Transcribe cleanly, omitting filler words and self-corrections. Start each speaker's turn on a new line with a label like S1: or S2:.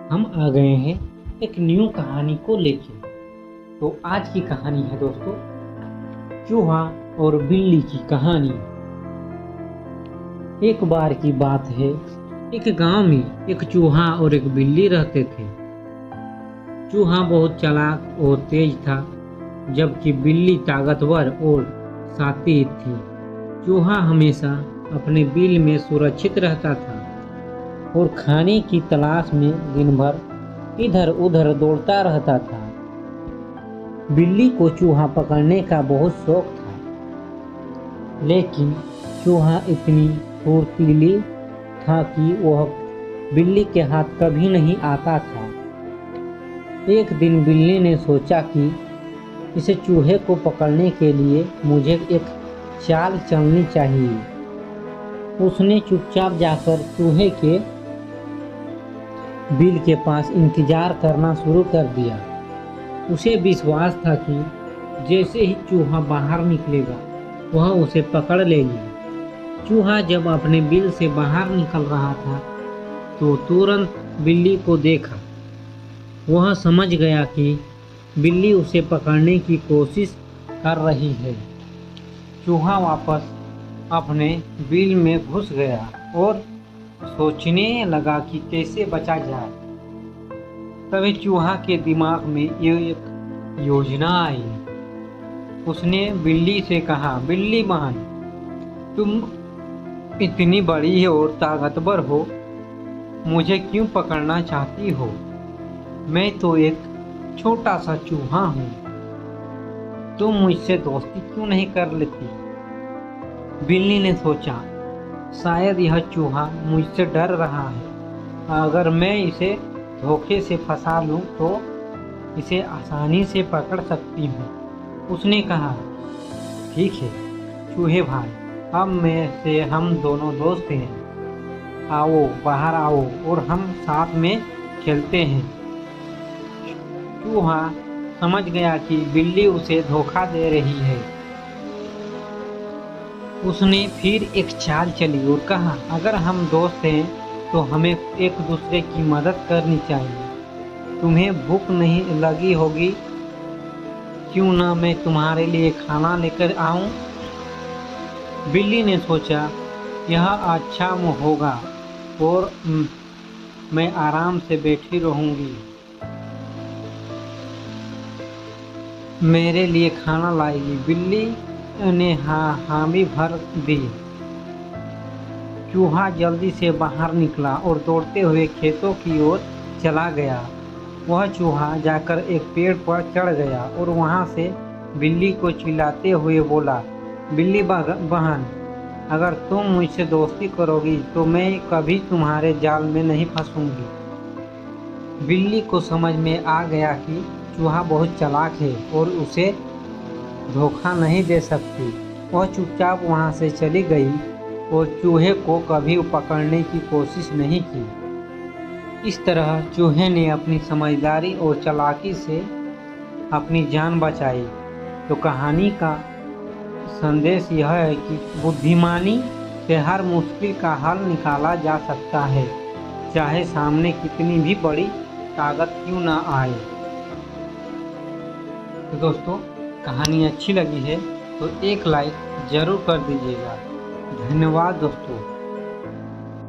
S1: हम आ गए हैं एक न्यू कहानी को लेके। तो आज की कहानी है दोस्तों चूहा और बिल्ली की कहानी। एक बार की बात है, एक गांव में एक चूहा और एक बिल्ली रहते थे। चूहा बहुत चालाक और तेज था, जबकि बिल्ली ताकतवर और शातिर थी। चूहा हमेशा अपने बिल में सुरक्षित रहता था और खाने की तलाश में दिन भर इधर उधर दौड़ता रहता था। बिल्ली को चूहा पकड़ने का बहुत शौक था, लेकिन चूहा इतनी फुर्तीली था कि वह बिल्ली के हाथ कभी नहीं आता था। एक दिन बिल्ली ने सोचा कि इसे चूहे को पकड़ने के लिए मुझे एक चाल चलनी चाहिए। उसने चुपचाप जाकर चूहे के बिल के पास इंतजार करना शुरू कर दिया। उसे विश्वास था कि जैसे ही चूहा बाहर निकलेगा वह उसे पकड़ लेगी। चूहा जब अपने बिल से बाहर निकल रहा था तो तुरंत बिल्ली को देखा। वह समझ गया कि बिल्ली उसे पकड़ने की कोशिश कर रही है। चूहा वापस अपने बिल में घुस गया और सोचने लगा कि कैसे बचा जाए। तभी चूहा के दिमाग में एक योजना आई। उसने बिल्ली से कहा, बिल्ली बहन, तुम इतनी बड़ी और ताकतवर हो, मुझे क्यों पकड़ना चाहती हो? मैं तो एक छोटा सा चूहा हूँ। तुम मुझसे दोस्ती क्यों नहीं कर लेती? बिल्ली ने सोचा, शायद यह चूहा मुझसे डर रहा है। अगर मैं इसे धोखे से फंसा लूं तो इसे आसानी से पकड़ सकती हूँ। उसने कहा, ठीक है चूहे भाई, अब में से हम दोनों दोस्त हैं। आओ बाहर आओ और हम साथ में खेलते हैं। चूहा समझ गया कि बिल्ली उसे धोखा दे रही है। उसने फिर एक चाल चली और कहा, अगर हम दोस्त हैं तो हमें एक दूसरे की मदद करनी चाहिए। तुम्हें भूख नहीं लगी होगी, क्यों ना मैं तुम्हारे लिए खाना लेकर आऊं? बिल्ली ने सोचा, यह अच्छा होगा और मैं आराम से बैठी रहूंगी। मेरे लिए खाना लाएगी। बिल्ली ने हामी भर दी। चूहा जल्दी से बाहर निकला और दौड़ते हुए खेतों की ओर चला गया। वह चूहा जाकर एक पेड़ पर चढ़ गया और वहां से बिल्ली को चिल्लाते हुए बोला, बिल्ली बहन, अगर तुम मुझसे दोस्ती करोगी तो मैं कभी तुम्हारे जाल में नहीं फंसूंगी। बिल्ली को समझ में आ गया कि चूहा बहुत चालाक है और उसे धोखा नहीं दे सकती। वह चुपचाप वहां से चली गई और चूहे को कभी पकड़ने की कोशिश नहीं की। इस तरह चूहे ने अपनी समझदारी और चालाकी से अपनी जान बचाई। तो कहानी का संदेश यह है कि बुद्धिमानी से हर मुश्किल का हल निकाला जा सकता है, चाहे सामने कितनी भी बड़ी ताकत क्यों ना आए। तो दोस्तों, कहानी अच्छी लगी है तो एक लाइक जरूर कर दीजिएगा। धन्यवाद दोस्तों।